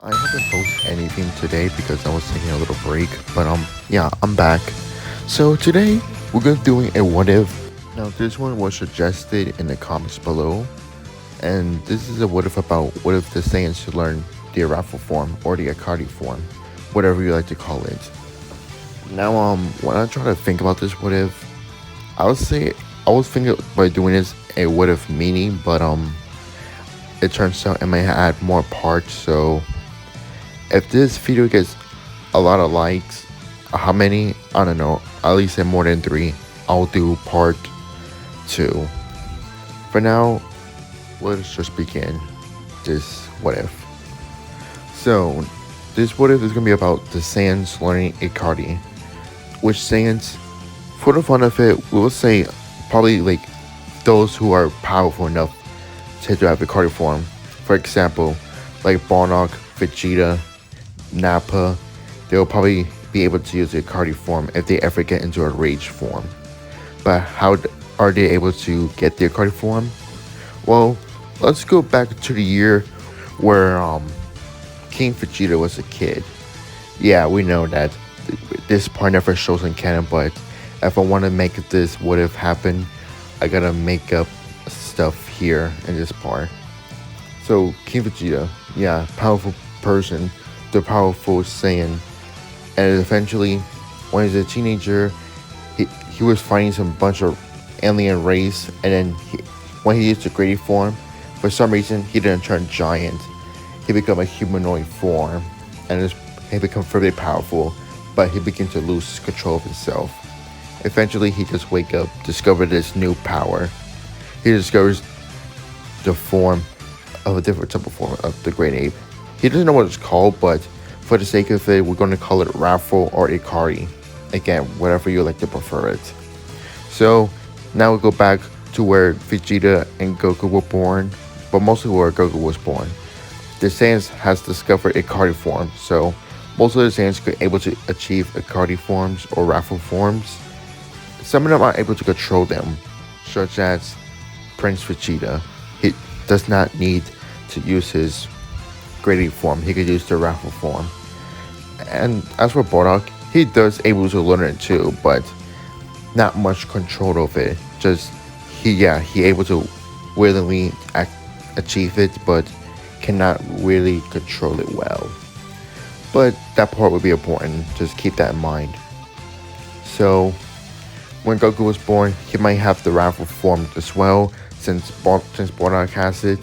I haven't posted anything today because I was taking a little break, but yeah, I'm back. So today we're gonna doing a what if. Now this one was suggested in the comments below, and this is a what if about what if the Saiyans should learn the wrathful form or the Akari form, whatever you like to call it. Now when I try to think about this what if, I would say I was thinking by doing this a what if meaning, but it turns out it may add more parts, so if this video gets a lot of likes, how many? I don't know. At least say more than 3. I'll do part 2. For now, let's just begin this what if. So, this what if is gonna be about the Saiyans learning Ikari. Which Saiyans, for the fun of it, we'll say probably like those who are powerful enough to have Ikari form. For example, like Barnock, Vegeta, Nappa, they'll probably be able to use the Akari form if they ever get into a rage form. But how are they able to get the Akari form? Well, let's go back to the year where King Vegeta was a kid. Yeah, we know that this part never shows in canon, but if I want to make this what if happen, I gotta make up stuff here in this part. So King Vegeta, yeah, powerful person, the powerful Saiyan, and eventually, when he was a teenager, he was fighting some bunch of alien race, and then when he used the Grady form, for some reason he didn't turn giant. He became a humanoid form, and he became very powerful, but he began to lose control of himself. Eventually, he just discovered this new power. He discovers the form of a different type of form of the Great Ape. He doesn't know what it's called, but for the sake of it, we're going to call it wrathful or Ikari. Again, whatever you like to prefer it. So now we go back to where Vegeta and Goku were born, but mostly where Goku was born. The Saiyans has discovered Ikari form, so most of the Saiyans are able to achieve Ikari forms or wrathful forms. Some of them are able to control them, such as Prince Vegeta. He does not need to use his Grady form, he could use the wrathful form. And as for Bardock, he does able to learn it too, but not much control of it. Just he able to willingly achieve it, but cannot really control it well. But that part would be important, just keep that in mind. So when Goku was born, he might have the wrathful form as well, since Bardock has it.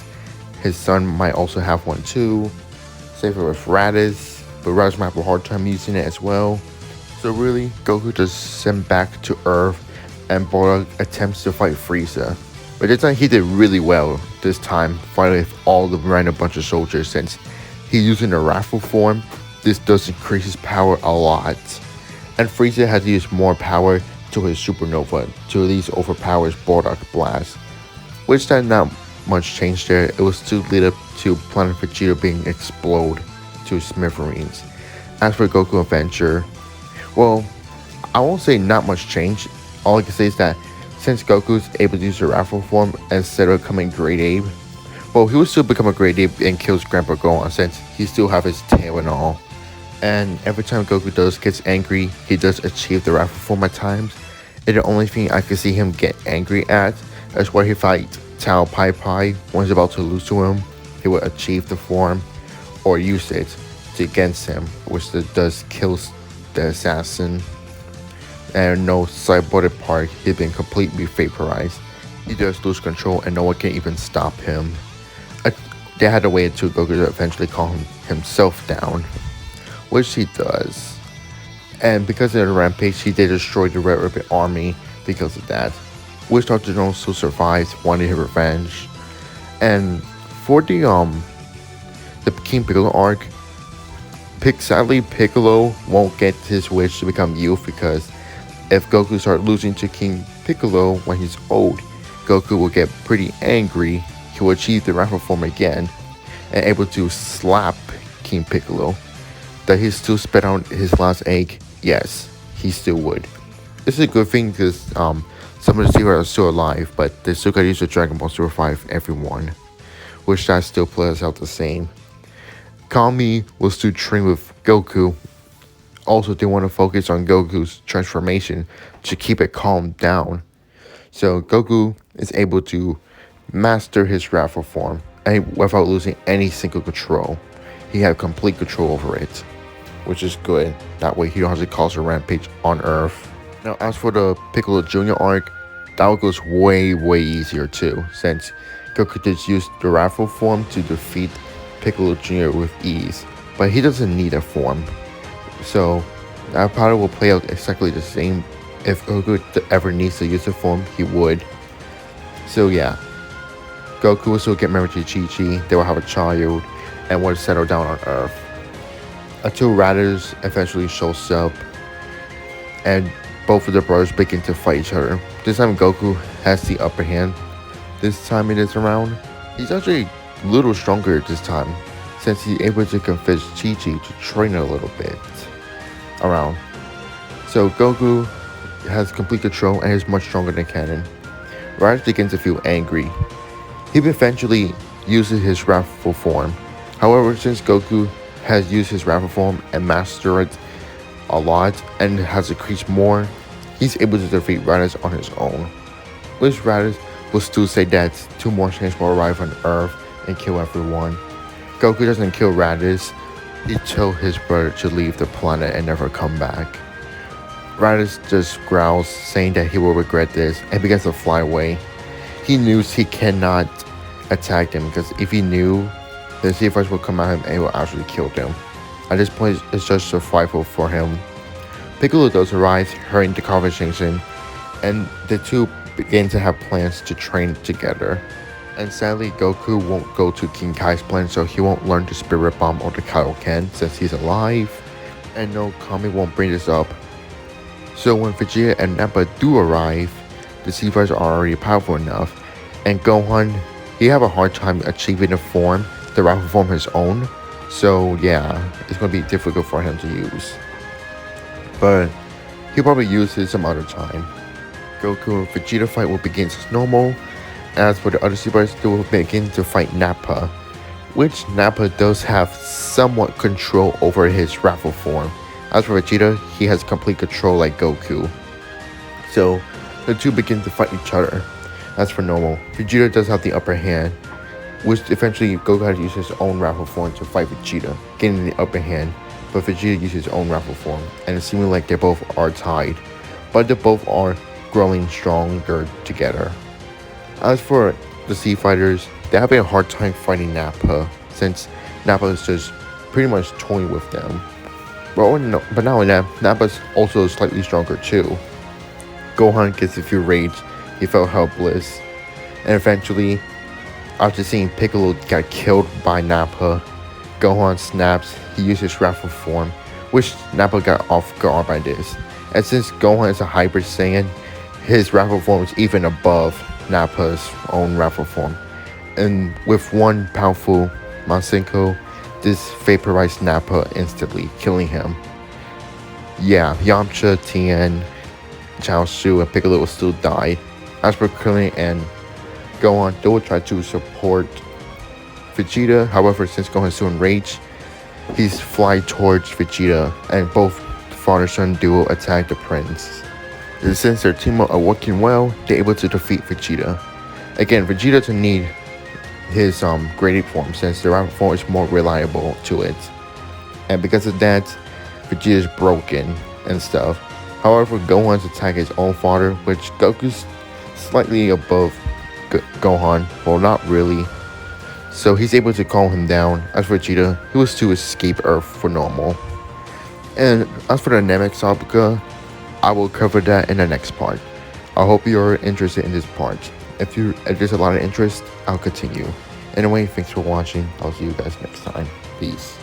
His son might also have one too. Same with Raditz, but Raditz might have a hard time using it as well. So really, Goku just sent back to Earth, and Bardock attempts to fight Frieza. But this time he did really well this time, fighting with all the random bunch of soldiers, since he's using the wrathful form. This does increase his power a lot. And Frieza had to use more power to his supernova to at least overpower Bardock Blast, which did not much change there. It was to lead up to Planet Vegeta being explode to smithereens. As for Goku Adventure, well, I won't say not much change. All I can say is that since Goku's able to use the wrathful form instead of becoming Great Ape, well, he would still become a Great Ape and kills Grandpa Gohan since he still have his tail and all. And every time Goku gets angry, he does achieve the wrathful form at times. And the only thing I can see him get angry at is where he fights Tao Pai Pai when he's about to lose to him. He will achieve the form or use it against him, which does kill the assassin. And no cyborg part, he's been completely vaporized. He does lose control and no one can even stop him. They had to wait until Goku to eventually calm himself down, which he does. And because of the rampage, he did destroy the Red Ribbon army because of that. Which Dr. Jones still survives, wanted his revenge. And for the King Piccolo arc, sadly Piccolo won't get his wish to become youth, because if Goku starts losing to King Piccolo when he's old, Goku will get pretty angry. He will achieve the wrathful form again and able to slap King Piccolo. That he still spit out his last egg? Yes, he still would. This is a good thing because some of the Zeros are still alive, but they still gotta use the Dragon Ball to revive everyone, which that still plays out the same. Kami will still train with Goku. Also, they want to focus on Goku's transformation to keep it calmed down. So Goku is able to master his wrathful form and without losing any single control. He had complete control over it, which is good. That way he don't have to cause a rampage on Earth. Now as for the Piccolo Jr. arc, that one goes way easier too, since Goku just used the wrathful form to defeat Piccolo Jr. with ease. But he doesn't need a form. So that probably will play out exactly the same. If Goku ever needs to use a form, he would. So yeah, Goku will still get married to Chi-Chi, they will have a child, and will settle down on Earth. Until Raditz eventually shows up, and both of the brothers begin to fight each other. This time Goku has the upper hand. This time it is around. He's actually a little stronger this time, since he's able to convince Chi-Chi to train a little bit around. So Goku has complete control and is much stronger than Canon. Raditz begins to feel angry. He eventually uses his wrathful form. However, since Goku has used his wrathful form and mastered it a lot and has increased more, he's able to defeat Raditz on his own. Which Raditz will still say that 2 more Saiyans will arrive on Earth and kill everyone. Goku doesn't kill Raditz. He told his brother to leave the planet and never come back. Raditz just growls, saying that he will regret this, and begins to fly away. He knows he cannot attack them, because if he knew, the Sea Fighters will come at him and he will actually kill them. At this point, it's just survival for him. Piccolo does arrive, hearing the conversation, and the two begin to have plans to train together. And sadly, Goku won't go to King Kai's plan, so he won't learn the Spirit Bomb or the Kaioken since he's alive. And no, Kami won't bring this up. So when Vegeta and Nappa do arrive, the Sea Fighters are already powerful enough, and Gohan, he have a hard time achieving the form, the wrathful form his own. So yeah, it's gonna be difficult for him to use. But he'll probably use it some other time. Goku and Vegeta fight will begin as normal. As for the other Sea Fighters, they will begin to fight Nappa, which Nappa does have somewhat control over his wrathful form. As for Vegeta, he has complete control like Goku. So the two begin to fight each other. As for normal, Vegeta does have the upper hand, which eventually Goku had to use his own wrathful form to fight Vegeta, getting the upper hand. But Vegeta uses his own wrathful form, and it's seeming like they both are tied, but they both are growing stronger together. As for the Sea Fighters, they're having a hard time fighting Nappa, since Nappa is just pretty much toying with them. But not only that, Nappa's also slightly stronger too. Gohan gets a few rage, he felt helpless, and eventually, after seeing Piccolo get killed by Nappa, Gohan snaps, he uses his wrathful form, which Nappa got off guard by this. And since Gohan is a hybrid Saiyan, his wrathful form is even above Nappa's own wrathful form. And with one powerful Masenko, this vaporized Nappa instantly, killing him. Yeah, Yamcha, Tien, Chaozu, and Piccolo will still die. As for Krillin and Gohan, they will try to support Vegeta. However, since Gohan is still enraged, he's fly towards Vegeta, and both father-son duo attack the prince. And since their team are working well, they're able to defeat Vegeta. Again, Vegeta doesn't need his graded form, since the wrathful form is more reliable to it. And because of that, Vegeta is broken and stuff. However, Gohan's attack his own father, which Goku's slightly above Gohan, well, not really. So he's able to calm him down. As for Vegeta, he was to escape Earth for normal. And as for the Namek saga, I will cover that in the next part. I hope you're interested in this part. If there's a lot of interest, I'll continue. Anyway, thanks for watching. I'll see you guys next time. Peace.